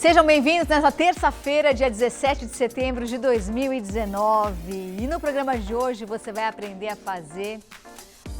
Sejam bem-vindos nessa terça-feira, dia 17 de setembro de 2019. E no programa de hoje você vai aprender a fazer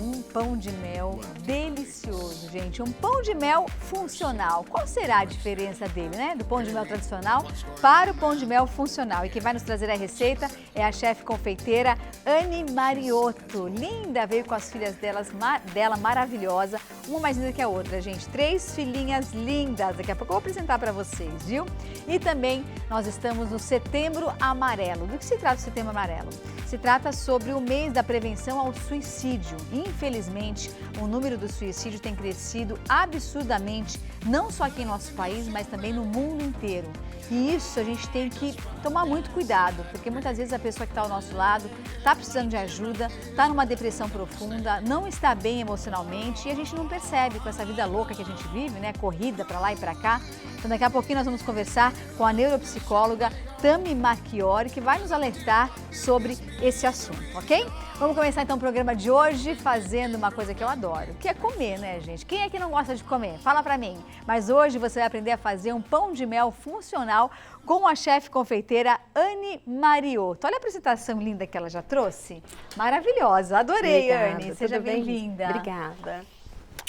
um pão de mel delicioso, gente. Um pão de mel funcional. Qual será a diferença dele, né? Do pão de mel tradicional para o pão de mel funcional. E quem vai nos trazer a receita é a chefe confeiteira Anne Mariotto. Linda, veio com as filhas dela maravilhosa. Uma mais linda que a outra, gente. 3 filhinhas lindas. Daqui a pouco eu vou apresentar para vocês, viu? E também nós estamos no Setembro Amarelo. Do que se trata o Setembro Amarelo? Se trata sobre o mês da prevenção ao suicídio. Infelizmente, o número do suicídio tem crescido absurdamente, não só aqui em nosso país, mas também no mundo inteiro. E isso a gente tem que tomar muito cuidado, porque muitas vezes a pessoa que está ao nosso lado está precisando de ajuda, está numa depressão profunda, não está bem emocionalmente e a gente não percebe com essa vida louca que a gente vive, né? Corrida para lá e para cá. Então daqui a pouquinho nós vamos conversar com a neuropsicóloga Tami Marchiori, que vai nos alertar sobre esse assunto, ok? Vamos começar então o programa de hoje fazendo uma coisa que eu adoro, que é comer, né, gente? Quem é que não gosta de comer? Fala pra mim. Mas hoje você vai aprender a fazer um pão de mel funcional com a chefe confeiteira Anne Mariotto. Olha a apresentação linda que ela já trouxe. Maravilhosa, adorei, Obrigada, Anne. Seja bem-vinda. Obrigada.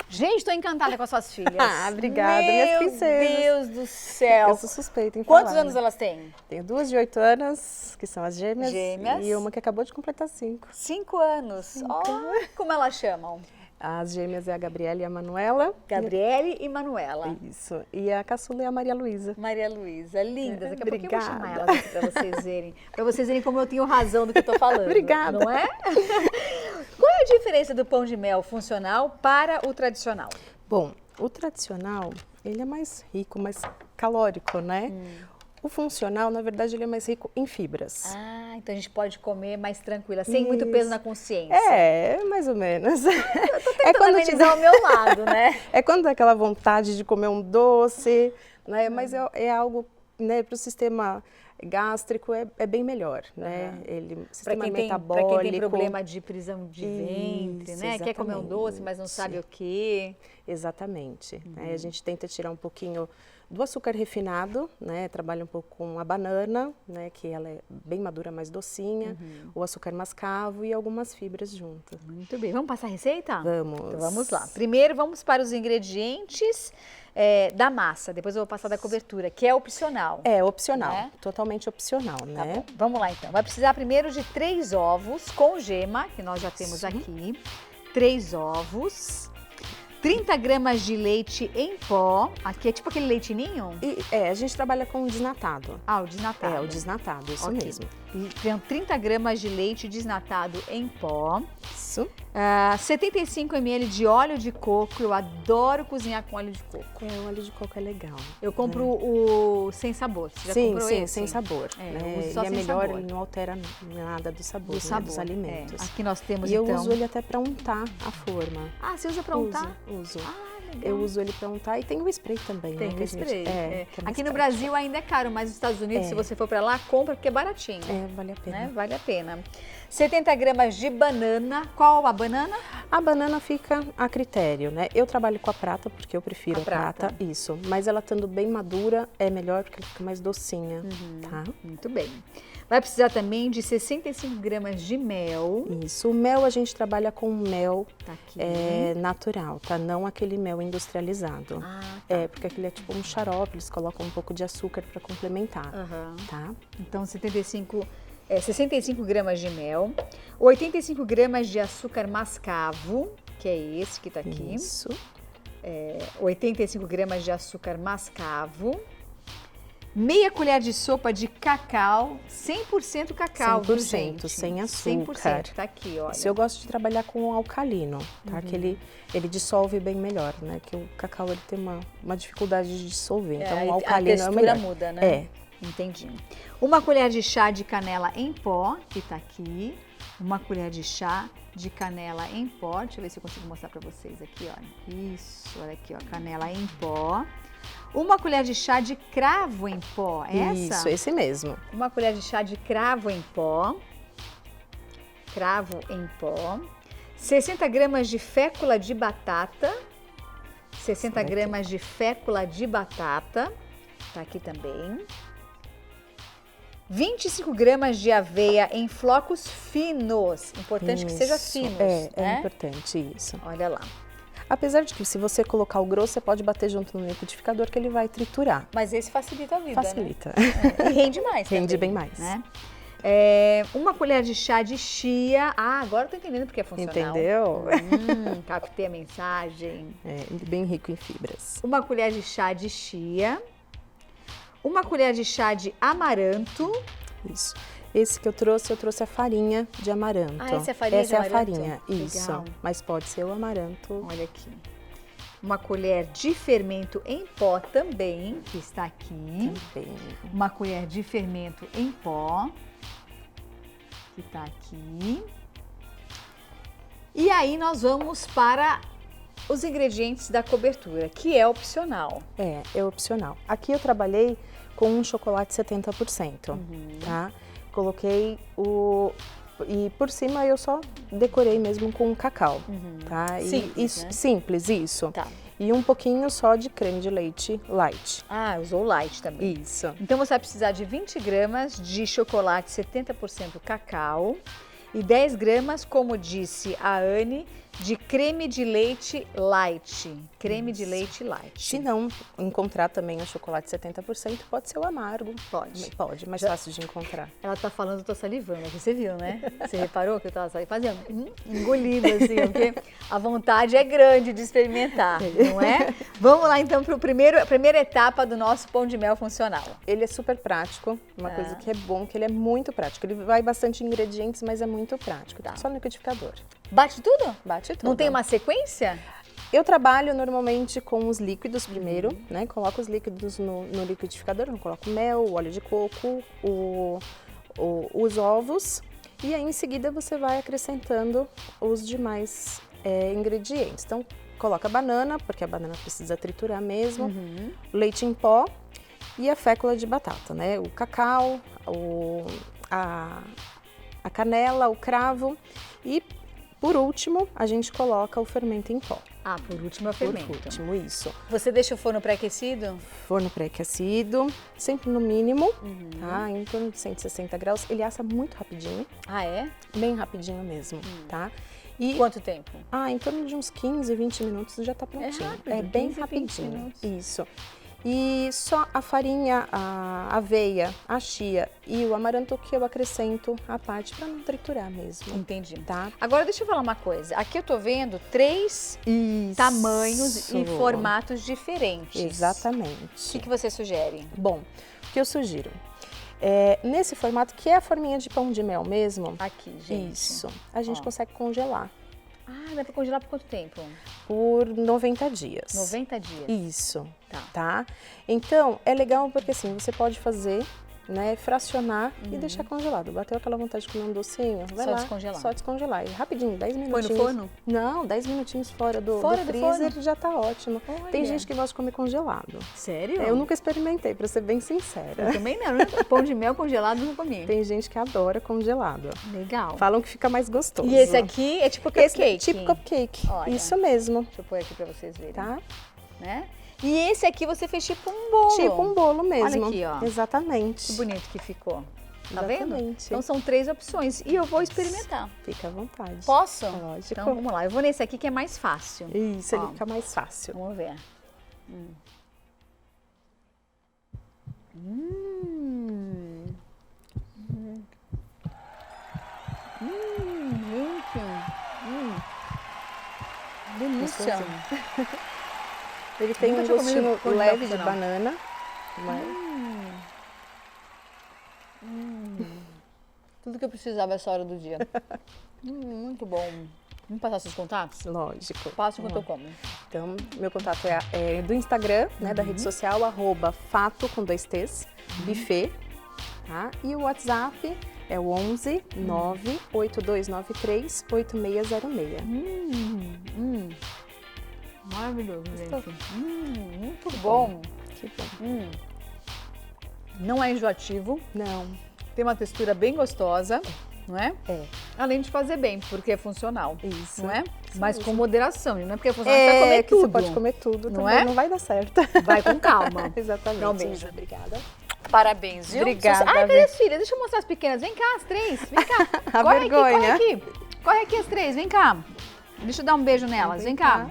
Gente, estou encantada com as suas filhas. Obrigada, minhas princesas. Meu Deus do céu. Eu sou suspeita em Quantos falar, anos né? elas têm? Tenho 2 de 8 anos, que são as gêmeas. Gêmeas. E uma que acabou de completar 5. 5 anos. Oh, como elas chamam? As gêmeas é a Gabriela e a Manuela. Gabriele e Manuela. Isso. E a caçula é a Maria Luísa. Maria Luísa, lindas. Daqui a pouquinho eu vou chamar Obrigada. elas aqui para vocês verem. Para vocês verem como eu tenho razão do que eu estou falando. Obrigada. Não é? Qual é a diferença do pão de mel funcional para o tradicional? Bom, o tradicional, ele é mais rico, mais calórico, né? O funcional, na verdade, ele é mais rico em fibras. Ah, então a gente pode comer mais tranquila, sem muito peso na consciência. É, mais ou menos. Eu tô tentando amenizar o meu lado, né? É quando dá aquela vontade de comer um doce, né? Mas é algo, né, para o sistema gástrico é bem melhor, né? Ele, sistema metabólico. Para quem tem problema de prisão de ventre, Isso, né? Quer comer um doce, mas não sabe o quê. Exatamente. A gente tenta tirar um pouquinho do açúcar refinado, né? Trabalha um pouco com a banana, né? Que ela é bem madura, mais docinha, o açúcar mascavo e algumas fibras junto. Muito bem. Vamos passar a receita? Vamos. Então vamos lá. Primeiro vamos para os ingredientes da massa, depois eu vou passar da cobertura, que é opcional. É opcional, né? Totalmente opcional, Tá né? bom. Vamos lá então. Vai precisar primeiro de 3 ovos com gema, que nós já temos aqui. 3 ovos. 30 gramas de leite em pó. Aqui é tipo aquele leite ninho? A gente trabalha com desnatado. Ah, o desnatado. É, o desnatado, isso Ok. mesmo. Então, 30 gramas de leite desnatado em pó. Isso. 75 ml de óleo de coco. Eu adoro cozinhar com óleo de coco. O óleo de coco é legal. Eu compro o sem sabor. Você já comprou Sim, esse? sem sabor. É, né? eu uso só E é sem melhor, sabor. ele não altera nada do sabor, Do né, sabor. dos alimentos. Aqui nós temos E eu então... uso ele até para untar a forma. Ah, você usa para untar? Uso. Ah, legal. Eu uso ele para untar e tem o spray também. Tem né, o que a gente- spray. que é mais Aqui no prático. Brasil ainda é caro, mas nos Estados Unidos, se você for para lá, compra porque é baratinho. Vale a pena. Né? Vale a pena. 70 gramas de banana. Qual a banana? A banana fica a critério, né? Eu trabalho com a prata porque eu prefiro A a prata. prata. Isso. Mas ela estando bem madura é melhor porque ela fica mais docinha, tá? Muito bem. Vai precisar também de 65 gramas de mel. Isso. O mel a gente trabalha com mel Tá aqui. natural, tá? Não aquele mel industrializado. Ah, tá. Porque aquele é tipo um xarope, eles colocam um pouco de açúcar para complementar, Aham. tá? Então, 65 gramas de mel, 85 gramas de açúcar mascavo, que é esse que tá aqui. Isso. 85 gramas de açúcar mascavo, meia colher de sopa de cacau, 100% cacau, viu, 100%, gente? sem açúcar. 100%, tá aqui, olha. Isso eu gosto de trabalhar com alcalino, tá? Que ele dissolve bem melhor, né? Que o cacau ele tem uma dificuldade de dissolver, então o alcalino é o melhor. A textura muda, né? É. Entendi. Uma colher de chá de canela em pó, que tá aqui. Uma colher de chá de canela em pó. Deixa eu ver se eu consigo mostrar para vocês aqui, olha. Isso, olha aqui, ó, canela em pó. Uma colher de chá de cravo em pó, é essa? Isso, esse mesmo. Uma colher de chá de cravo em pó. Cravo em pó. 60 gramas de fécula de batata. 60 Certo. gramas de fécula de batata. Tá aqui também. 25 gramas de aveia em flocos finos. Importante que seja finos, É né? importante isso. Olha lá. Apesar de que se você colocar o grosso, você pode bater junto no liquidificador que ele vai triturar. Mas esse facilita a vida, Facilita. né? E rende mais Rende também, bem mais. né? Uma colher de chá de chia. Ah, agora eu tô entendendo porque é funcional. Entendeu? Captei a mensagem. É bem rico em fibras. Uma colher de chá de chia. Uma colher de chá de amaranto. Isso. Esse que eu trouxe a farinha de amaranto. Ah, essa é a farinha de amaranto? Essa é a farinha, isso. Legal. Mas pode ser o amaranto. Olha aqui. Uma colher de fermento em pó também, que está aqui. Também. Uma colher de fermento em pó, que está aqui. E aí nós vamos para os ingredientes da cobertura, que é opcional. É opcional. Aqui eu trabalhei com um chocolate 70%, tá? Coloquei e por cima eu só decorei mesmo com cacau, tá? Simples, isso, né? Simples, isso. Tá. E um pouquinho só de creme de leite light. Ah, usou light também. Isso. Então você vai precisar de 20 gramas de chocolate 70% cacau e 10 gramas, como disse a Anne, de creme de leite light. Creme de leite light. Se não encontrar também o chocolate 70%, pode ser o amargo. Pode, mais fácil de encontrar. Ela tá falando, eu tô salivando aqui, você viu, né? Você reparou que eu tava fazendo engolindo assim, porque a vontade é grande de experimentar, não é? Vamos lá então para a primeira etapa do nosso pão de mel funcional. Ele é super prático, uma coisa que é bom, que ele é muito prático. Ele vai bastante ingredientes, mas é muito prático. Tá. Só no liquidificador. Bate tudo? Bate tudo. Não tem uma sequência? Eu trabalho normalmente com os líquidos primeiro, né? Coloco os líquidos no liquidificador, eu coloco mel, óleo de coco, os ovos e aí em seguida você vai acrescentando os demais ingredientes. Então, coloca a banana, porque a banana precisa triturar mesmo, leite em pó e a fécula de batata, né? O cacau, a canela, o cravo e por último, a gente coloca o fermento em pó. Ah, por último é o fermento. Por último, isso. Você deixa o forno pré-aquecido? Forno pré-aquecido, sempre no mínimo, tá? Em torno de 160 graus. Ele assa muito rapidinho, Ah, é? bem rapidinho mesmo, tá? E, Quanto tempo? em torno de uns 15, 20 minutos já tá prontinho. rápido, Bem 15, 20 rapidinho. minutos. Isso. E só a farinha, a aveia, a chia e o amaranto que eu acrescento à parte para não triturar mesmo. Entendi. Tá? Agora deixa eu falar uma coisa. Aqui eu tô vendo 3 tamanhos e formatos diferentes. Exatamente. O que você sugere? Bom, o que eu sugiro? Nesse formato, que é a forminha de pão de mel mesmo, Aqui, gente. isso, a gente Ó. consegue congelar Ah, dá pra congelar por quanto tempo? por 90 dias. 90 dias. Isso, Tá. tá? Então, é legal porque assim, você pode fazer, né, fracionar e deixar congelado. Bateu aquela vontade de comer um docinho? Vai Só lá, descongelar. só descongelar. E rapidinho, 10 Põe minutinhos. no forno? Não, 10 minutinhos fora do Fora do freezer forno? já tá ótimo. Olha. Tem gente que gosta de comer congelado. Sério? Eu nunca experimentei, pra ser bem sincera. Eu também não, né? Pão de mel congelado não comi. Tem gente que adora congelado. Legal. Falam que fica mais gostoso. E esse aqui é tipo Esse cupcake? é tipo cupcake. Olha. Isso mesmo, Deixa eu pôr aqui pra vocês verem. tá? Né? E esse aqui você fez tipo um bolo. Tipo um bolo mesmo. Olha aqui, ó. Exatamente. Que bonito que ficou. Tá vendo? Exatamente. Então são 3 opções. E eu vou experimentar. Fica à vontade. Posso? Lógico. Então vamos lá. Eu vou nesse aqui que é mais fácil. Isso, ele Ó. fica mais fácil. Vamos ver. Gente. Delícia. Gostosinho. Ele tem Nunca um tinha comido gostinho pão de mel leve de funcional. banana. Mas Tudo que eu precisava essa hora do dia. Muito bom. Vamos passar seus contatos? lógico. Passo enquanto eu como. Então, meu contato é do Instagram, né, da rede social, @fato com 2 T's, buffet, tá? E o WhatsApp é o 11 98293 8606. Maravilhoso, gente. Muito bom. Que bom. Não é enjoativo. Não, Tem uma textura bem gostosa. não é? É. Além de fazer bem, porque é funcional. Isso. Não é? Isso Mas mesmo. com moderação, não é porque é funcional, você vai comer que tudo. você pode comer tudo, Não também é? não vai dar certo. Vai com calma. Exatamente. Dá um beijo. Isa, obrigada. Parabéns, viu? Obrigada, Ai, cadê Vi. as filhas? Deixa eu mostrar as pequenas. Vem cá, as três. Vem cá. A Corre vergonha. aqui, corre aqui. Corre aqui as três, vem cá. Deixa eu dar um beijo nelas. Vem cá.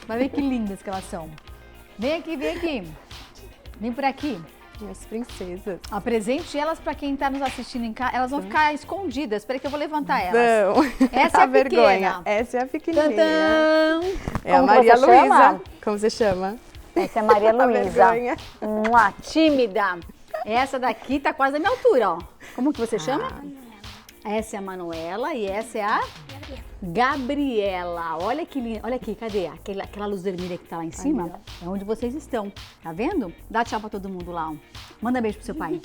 Vai ver que lindas que elas são. Vem aqui, vem aqui. Vem por aqui. Minhas princesas. Apresente elas para quem está nos assistindo em casa. Elas vão ficar escondidas. Espera que eu vou levantar elas. Não. Essa é a vergonha. pequena. Essa é a pequenininha. Tantã. É a Como Maria você Luísa. chama? Como você chama? Essa é a Maria A Luísa. vergonha. Mua. Tímida. Essa daqui tá quase da minha altura, ó. Como que você chama? Essa é a Manuela e essa é a Gabriela. Olha que linda. Olha aqui, cadê? Aquela luz vermelha que tá lá em cima é onde vocês estão. Tá vendo? Dá tchau pra todo mundo lá, ó. Manda beijo pro seu pai.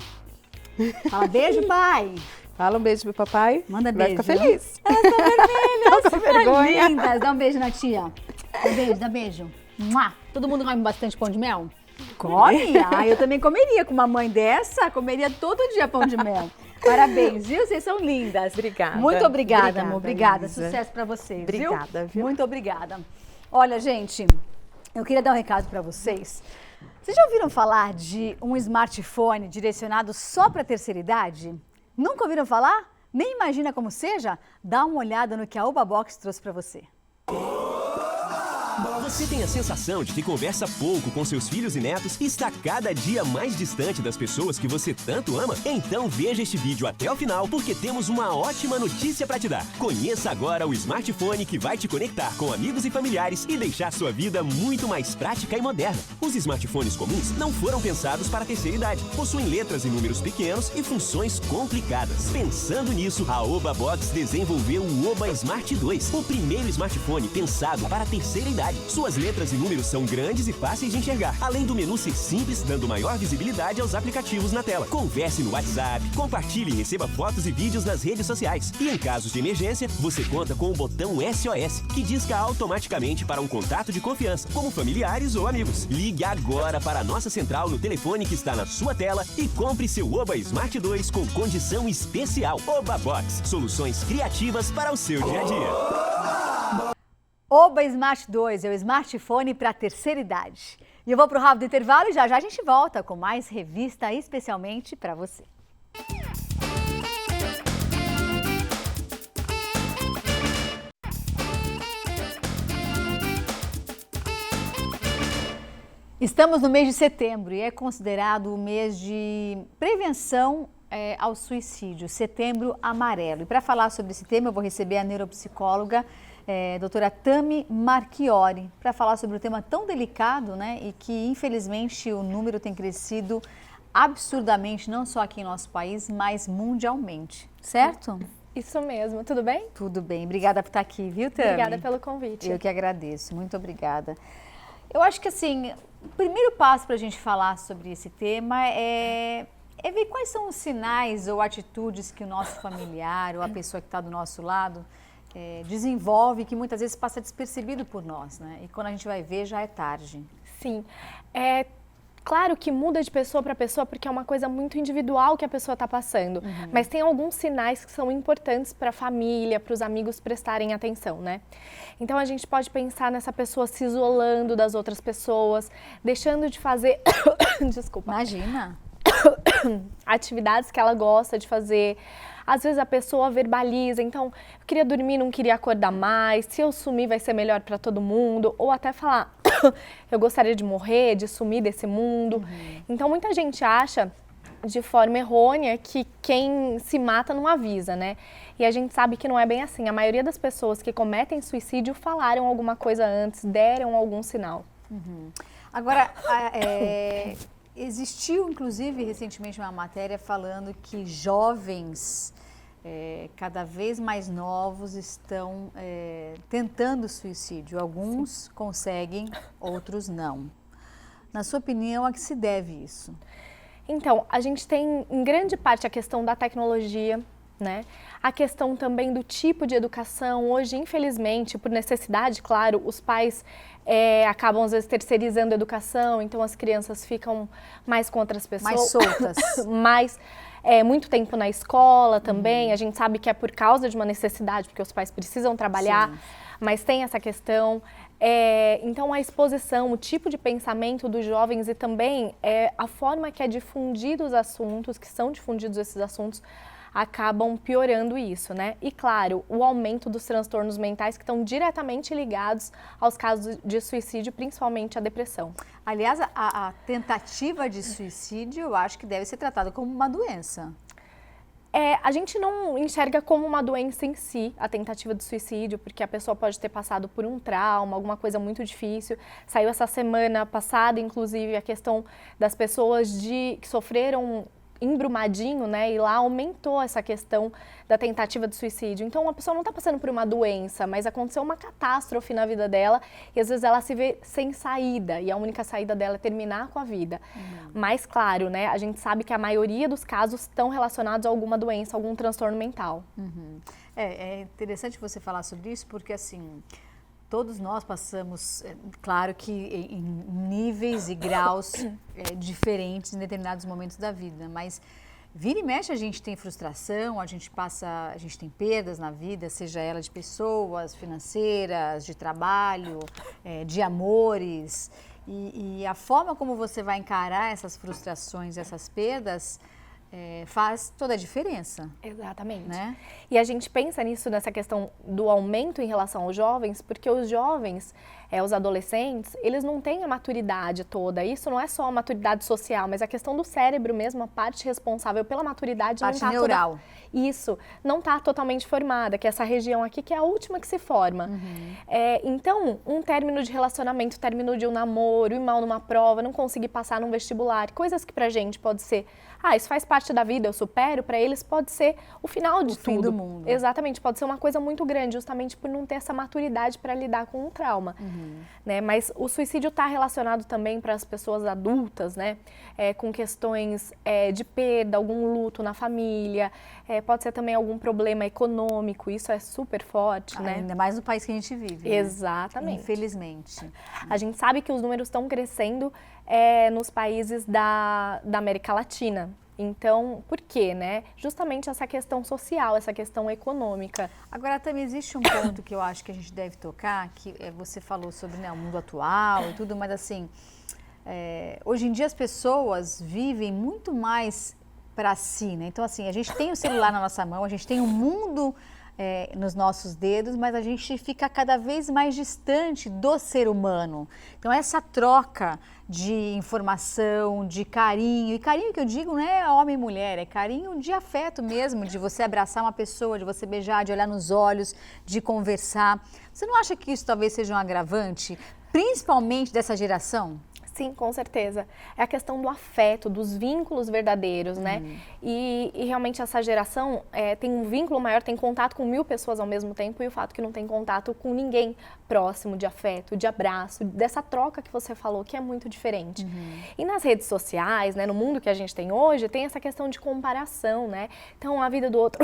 Fala beijo, pai. Fala um beijo pro papai. Manda Vai beijo. ficar feliz. Elas com vergonha. lindas. Dá um beijo na tia. Dá beijo. Mua. Todo mundo come bastante pão de mel? Come? Ah, eu também comeria com uma mãe dessa. Comeria todo dia pão de mel. Parabéns, viu? Vocês são lindas. Obrigada. Muito obrigada, Obrigada, amor. Obrigada. Isa. Sucesso pra vocês, Obrigada, viu? Muito obrigada. Olha, gente, eu queria dar um recado pra vocês. Vocês já ouviram falar de um smartphone direcionado só pra terceira idade? Nunca ouviram falar? Nem imagina como seja? Dá uma olhada no que a Obabox trouxe pra você. Você tem a sensação de que conversa pouco com seus filhos e netos e está cada dia mais distante das pessoas que você tanto ama? Então veja este vídeo até o final, porque temos uma ótima notícia para te dar. Conheça agora o smartphone que vai te conectar com amigos e familiares e deixar sua vida muito mais prática e moderna. Os smartphones comuns não foram pensados para a terceira idade. Possuem letras e números pequenos e funções complicadas. Pensando nisso, a Obabox desenvolveu o Oba Smart 2, o primeiro smartphone pensado para a terceira idade. Suas letras e números são grandes e fáceis de enxergar, além do menu ser simples, dando maior visibilidade aos aplicativos na tela. Converse no WhatsApp, compartilhe e receba fotos e vídeos nas redes sociais. E em casos de emergência, você conta com o botão SOS, que disca automaticamente para um contato de confiança, como familiares ou amigos. Ligue agora para a nossa central no telefone que está na sua tela e compre seu Oba Smart 2 com condição especial. Obabox, soluções criativas para o seu dia a dia. Oba Smart 2 é o smartphone para a terceira idade. E eu vou para o rápido intervalo e já já a gente volta com mais revista especialmente para você. Estamos no mês de setembro e é considerado o mês de prevenção ao suicídio, Setembro Amarelo. E para falar sobre esse tema eu vou receber a neuropsicóloga doutora Tami Marchiori, para falar sobre um tema tão delicado, né, e que infelizmente o número tem crescido absurdamente, não só aqui em nosso país, mas mundialmente, certo? Isso mesmo, tudo bem? Tudo bem, obrigada por estar aqui, viu, Tami? Obrigada pelo convite. Eu que agradeço, muito obrigada. Eu acho que assim, o primeiro passo para a gente falar sobre esse tema é ver quais são os sinais ou atitudes que o nosso familiar ou a pessoa que está do nosso lado desenvolve, que muitas vezes passa despercebido por nós, né? E quando a gente vai ver, já é tarde. Sim, é claro que muda de pessoa para pessoa porque é uma coisa muito individual que a pessoa está passando, mas tem alguns sinais que são importantes para a família, para os amigos prestarem atenção, né? Então a gente pode pensar nessa pessoa se isolando das outras pessoas, deixando de fazer, desculpa, Imagina. atividades que ela gosta de fazer. Às vezes a pessoa verbaliza, então, eu queria dormir, não queria acordar mais, se eu sumir vai ser melhor para todo mundo, ou até falar, eu gostaria de morrer, de sumir desse mundo. Então, muita gente acha, de forma errônea, que quem se mata não avisa, né? E a gente sabe que não é bem assim. A maioria das pessoas que cometem suicídio falaram alguma coisa antes, deram algum sinal. Agora, existiu, inclusive, recentemente uma matéria falando que jovens cada vez mais novos estão tentando suicídio. Alguns conseguem, outros não. Na sua opinião, a que se deve isso? Então, a gente tem, em grande parte, a questão da tecnologia, né? A questão também do tipo de educação. Hoje, infelizmente, por necessidade, claro, os pais acabam, às vezes, terceirizando a educação, então as crianças ficam mais com outras pessoas. Mais soltas. mais muito tempo na escola também, a gente sabe que é por causa de uma necessidade, porque os pais precisam trabalhar, Sim. mas tem essa questão. Então, a exposição, o tipo de pensamento dos jovens e também a forma que é difundido os assuntos, que são difundidos esses assuntos, acabam piorando isso, né? E claro, o aumento dos transtornos mentais que estão diretamente ligados aos casos de suicídio, principalmente a depressão. Aliás, a tentativa de suicídio, eu acho que deve ser tratada como uma doença. A gente não enxerga como uma doença em si, a tentativa de suicídio, porque a pessoa pode ter passado por um trauma, alguma coisa muito difícil. Saiu essa semana passada, inclusive, a questão das pessoas que sofreram em Brumadinho, né, e lá aumentou essa questão da tentativa de suicídio. Então, a pessoa não está passando por uma doença, mas aconteceu uma catástrofe na vida dela e às vezes ela se vê sem saída e a única saída dela é terminar com a vida. Mas, claro, né, a gente sabe que a maioria dos casos estão relacionados a alguma doença, algum transtorno mental. É interessante você falar sobre isso porque, assim, todos nós passamos, claro que em níveis e graus diferentes em determinados momentos da vida, mas vira e mexe a gente tem frustração, a gente tem perdas na vida, seja ela de pessoas, financeiras, de trabalho, de amores, e a forma como você vai encarar essas frustrações, essas perdas, faz toda a diferença. Exatamente. Né? E a gente pensa nisso, nessa questão do aumento em relação aos jovens, porque os jovens, os adolescentes, eles não têm a maturidade toda. Isso não é só a maturidade social, mas a questão do cérebro mesmo, a parte responsável pela maturidade parte não está neural. Isso, não está totalmente formada, que é essa região aqui que é a última que se forma. Então, um término de relacionamento, término de um namoro, ir mal numa prova, não conseguir passar num vestibular, coisas que pra gente pode ser, isso faz parte da vida, eu supero, para eles pode ser o final de tudo. O fim do mundo. Exatamente, pode ser uma coisa muito grande, justamente por não ter essa maturidade para lidar com um trauma. Né? Mas o suicídio está relacionado também para as pessoas adultas, né? Com questões de perda, algum luto na família, pode ser também algum problema econômico, isso é super forte, né? Ainda mais no país que a gente vive. Exatamente. Né? Infelizmente. A gente sabe que os números estão crescendo nos países da América Latina. Então, por quê, né? Justamente essa questão social, essa questão econômica. Agora, também existe um ponto que eu acho que a gente deve tocar, que você falou sobre o mundo atual e tudo, mas assim, hoje em dia as pessoas vivem muito mais para si, né? Então, assim, a gente tem o celular na nossa mão, a gente tem o mundo nos nossos dedos, mas a gente fica cada vez mais distante do ser humano. Então, essa troca de informação, de carinho, e carinho que eu digo não é homem e mulher, é carinho de afeto mesmo, de você abraçar uma pessoa, de você beijar, de olhar nos olhos, de conversar. Você não acha que isso talvez seja um agravante, principalmente dessa geração? Sim, com certeza. É a questão do afeto, dos vínculos verdadeiros, né? E realmente essa geração tem um vínculo maior, tem contato com 1000 pessoas ao mesmo tempo e o fato que não tem contato com ninguém próximo, de afeto, de abraço, dessa troca que você falou, que é muito diferente. E nas redes sociais, né, no mundo que a gente tem hoje, tem essa questão de comparação, né? Então, a vida do outro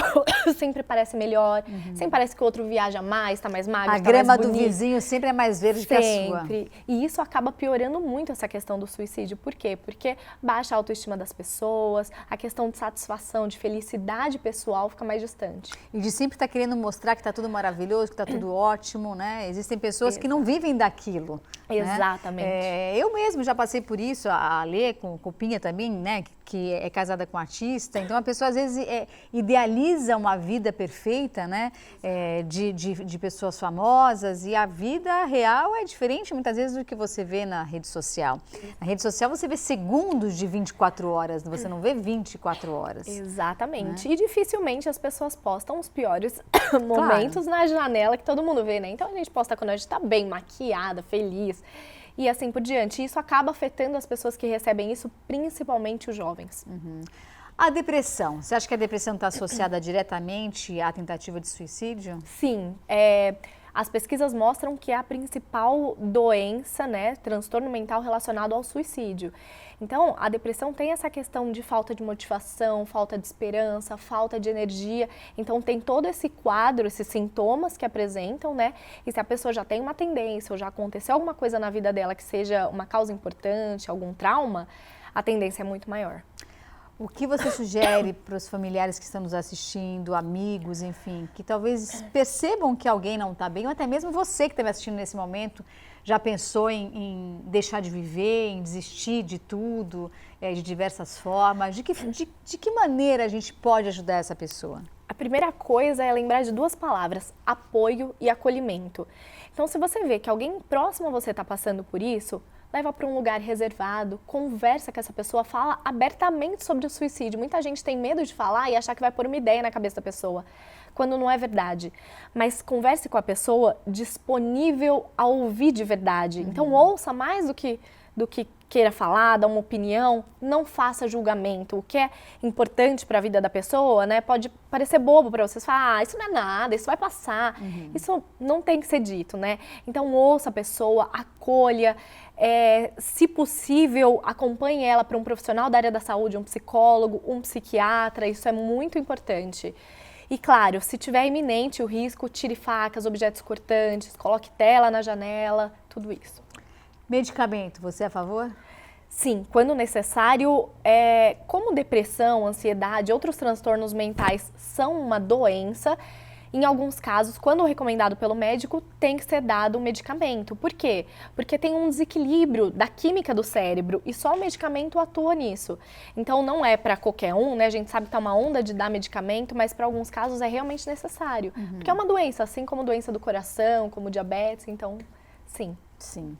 sempre parece melhor, sempre parece que o outro viaja mais, está mais magro, está mais bonito. A grama do vizinho sempre é mais verde que a sua. E isso acaba piorando muito essa questão do suicídio. Por quê? Porque baixa a autoestima das pessoas, a questão de satisfação, de felicidade pessoal fica mais distante. E de sempre estar querendo mostrar que está tudo maravilhoso, que está tudo ótimo, né? Existem pessoas que não vivem daquilo. Exatamente. Né? Eu mesmo já passei por isso, a Lê, com Copinha também, né? Que é casada com um artista. Então, a pessoa às vezes idealiza uma vida perfeita, né? De pessoas famosas, e a vida real é diferente muitas vezes do que você vê na rede social. Na rede social você vê segundos de 24 horas, você não vê 24 horas. Exatamente. Né? E dificilmente as pessoas postam os piores momentos na janela que todo mundo vê, né? Então a gente posta quando a gente tá bem maquiada, feliz e assim por diante. E isso acaba afetando as pessoas que recebem isso, principalmente os jovens. A depressão, você acha que a depressão está associada diretamente à tentativa de suicídio? Sim, as pesquisas mostram que é a principal doença, né, transtorno mental relacionado ao suicídio. Então, a depressão tem essa questão de falta de motivação, falta de esperança, falta de energia. Então, tem todo esse quadro, esses sintomas que apresentam, né? E se a pessoa já tem uma tendência ou já aconteceu alguma coisa na vida dela que seja uma causa importante, algum trauma, a tendência é muito maior. O que você sugere para os familiares que estão nos assistindo, amigos, enfim, que talvez percebam que alguém não está bem, ou até mesmo você que está me assistindo nesse momento, já pensou em deixar de viver, em desistir de tudo, de diversas formas? De que maneira a gente pode ajudar essa pessoa? A primeira coisa é lembrar de 2 palavras, apoio e acolhimento. Então, se você vê que alguém próximo a você está passando por isso, leva para um lugar reservado, conversa com essa pessoa, fala abertamente sobre o suicídio. Muita gente tem medo de falar e achar que vai pôr uma ideia na cabeça da pessoa, quando não é verdade. Mas converse com a pessoa disponível a ouvir de verdade. Então, ouça mais do que queira falar, dar uma opinião, não faça julgamento. O que é importante para a vida da pessoa, né, pode parecer bobo para vocês. Falar, isso não é nada, isso vai passar. Isso não tem que ser dito, né? Então, ouça a pessoa, acolha, se possível, acompanhe ela para um profissional da área da saúde, um psicólogo, um psiquiatra, isso é muito importante. E claro, se tiver iminente o risco, tire facas, objetos cortantes, coloque tela na janela, tudo isso. Medicamento, você é a favor? Sim, quando necessário, como depressão, ansiedade, outros transtornos mentais são uma doença, em alguns casos, quando recomendado pelo médico, tem que ser dado um medicamento. Por quê? Porque tem um desequilíbrio da química do cérebro e só o medicamento atua nisso. Então não é para qualquer um, né? A gente sabe que tá uma onda de dar medicamento, mas para alguns casos é realmente necessário. Porque é uma doença, assim como doença do coração, como diabetes, então sim. Sim.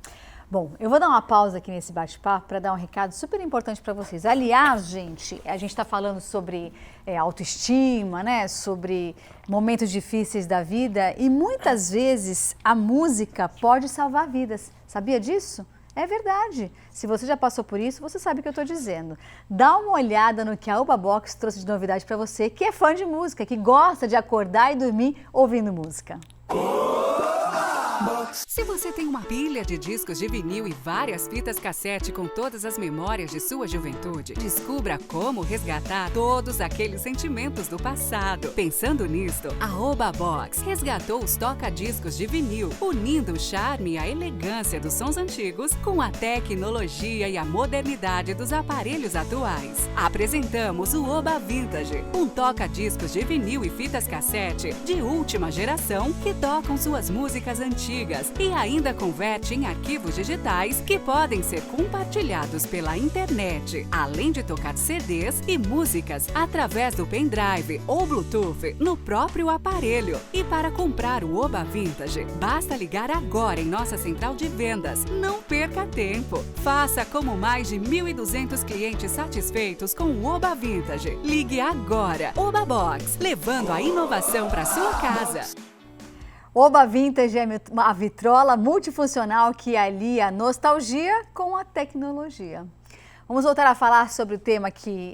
Bom, eu vou dar uma pausa aqui nesse bate-papo para dar um recado super importante para vocês. Aliás, gente, a gente está falando sobre autoestima, né? Sobre momentos difíceis da vida e muitas vezes a música pode salvar vidas. Sabia disso? É verdade. Se você já passou por isso, você sabe o que eu estou dizendo. Dá uma olhada no que a Oba Box trouxe de novidade para você, que é fã de música, que gosta de acordar e dormir ouvindo música. Se você tem uma pilha de discos de vinil e várias fitas cassete com todas as memórias de sua juventude, descubra como resgatar todos aqueles sentimentos do passado. Pensando nisto, a Oba Box resgatou os toca-discos de vinil, unindo o charme e a elegância dos sons antigos com a tecnologia e a modernidade dos aparelhos atuais. Apresentamos o Oba Vintage, um toca-discos de vinil e fitas cassete de última geração que tocam suas músicas antigas e ainda converte em arquivos digitais que podem ser compartilhados pela internet, além de tocar CDs e músicas através do pendrive ou Bluetooth no próprio aparelho. E para comprar o Oba Vintage, basta ligar agora em nossa central de vendas. Não perca tempo. Faça como mais de 1.200 clientes satisfeitos com o Oba Vintage. Ligue agora. Oba Box, levando a inovação para sua casa. Oba Vintage é uma vitrola multifuncional que alia a nostalgia com a tecnologia. Vamos voltar a falar sobre o tema que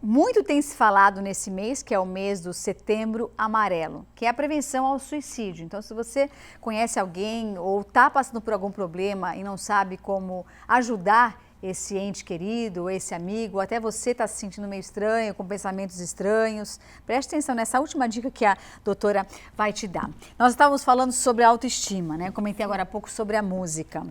muito tem se falado nesse mês, que é o mês do Setembro Amarelo, que é a prevenção ao suicídio. Então, se você conhece alguém ou está passando por algum problema e não sabe como ajudar esse ente querido, ou esse amigo, ou até você está se sentindo meio estranho, com pensamentos estranhos, preste atenção nessa última dica que a doutora vai te dar. Nós estávamos falando sobre a autoestima, né? Comentei agora há pouco sobre a música.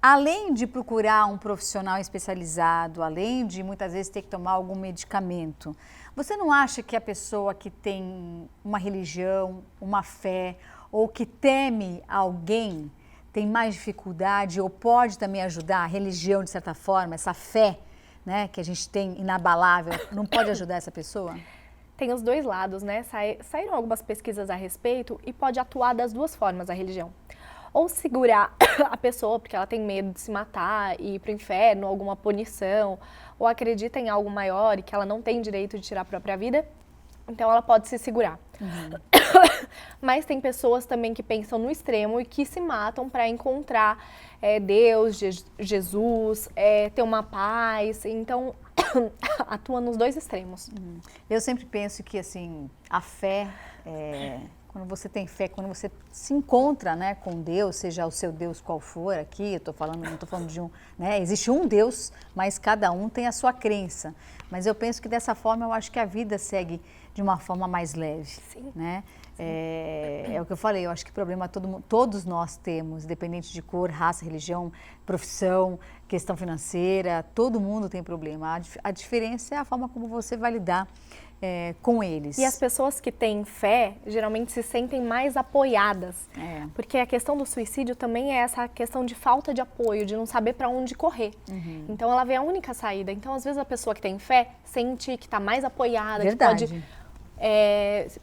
Além de procurar um profissional especializado, além de muitas vezes ter que tomar algum medicamento, você não acha que a pessoa que tem uma religião, uma fé, ou que teme alguém, tem mais dificuldade ou pode também ajudar a religião, de certa forma, essa fé, né, que a gente tem inabalável, não pode ajudar essa pessoa? Tem os dois lados, né? Saíram algumas pesquisas a respeito e pode atuar das duas formas a religião. Ou segurar a pessoa porque ela tem medo de se matar e ir para o inferno, alguma punição, ou acredita em algo maior e que ela não tem direito de tirar a própria vida, então ela pode se segurar. Mas tem pessoas também que pensam no extremo e que se matam para encontrar Deus, Jesus, ter uma paz. Então, atua nos dois extremos. Eu sempre penso que assim, a fé, quando você tem fé, quando você se encontra, né, com Deus, seja o seu Deus qual for aqui, não estou falando de um, né, existe um Deus, mas cada um tem a sua crença. Mas eu penso que dessa forma, eu acho que a vida segue de uma forma mais leve. Sim. Né? É o que eu falei, eu acho que problema todos nós temos, independente de cor, raça, religião, profissão, questão financeira, todo mundo tem problema. A diferença é a forma como você vai lidar com eles. E as pessoas que têm fé, geralmente se sentem mais apoiadas. Porque a questão do suicídio também é essa questão de falta de apoio, de não saber para onde correr. Então ela vê a única saída. Então, às vezes, a pessoa que tem fé sente que está mais apoiada, Verdade. que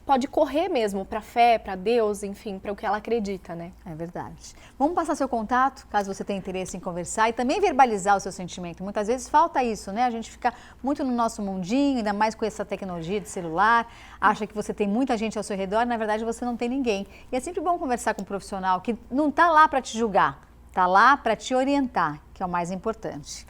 pode correr mesmo para a fé, para Deus, enfim, para o que ela acredita, né? É verdade. Vamos passar seu contato, caso você tenha interesse em conversar e também verbalizar o seu sentimento. Muitas vezes falta isso, né? A gente fica muito no nosso mundinho, ainda mais com essa tecnologia de celular, acha que você tem muita gente ao seu redor, na verdade você não tem ninguém. E é sempre bom conversar com um profissional que não está lá para te julgar, está lá para te orientar, que é o mais importante.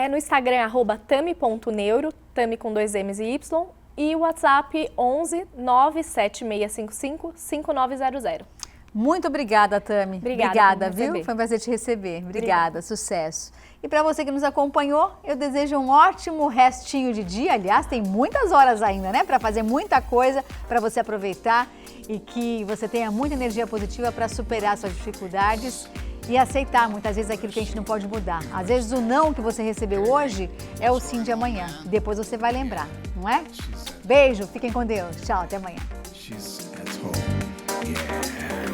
No Instagram é @tami.neuro, Tami com 2 M's e Y, e o WhatsApp 11 97655 5900. Muito obrigada, Tami. Obrigada por me viu? receber. Foi um prazer te receber. Obrigada, sucesso. E para você que nos acompanhou, eu desejo um ótimo restinho de dia. Aliás, tem muitas horas ainda, né? Para fazer muita coisa, para você aproveitar e que você tenha muita energia positiva para superar suas dificuldades e aceitar muitas vezes aquilo que a gente não pode mudar. Às vezes o não que você recebeu hoje é o sim de amanhã. Depois você vai lembrar, não é? Beijo, fiquem com Deus. Tchau, até amanhã. She's at home. Yeah.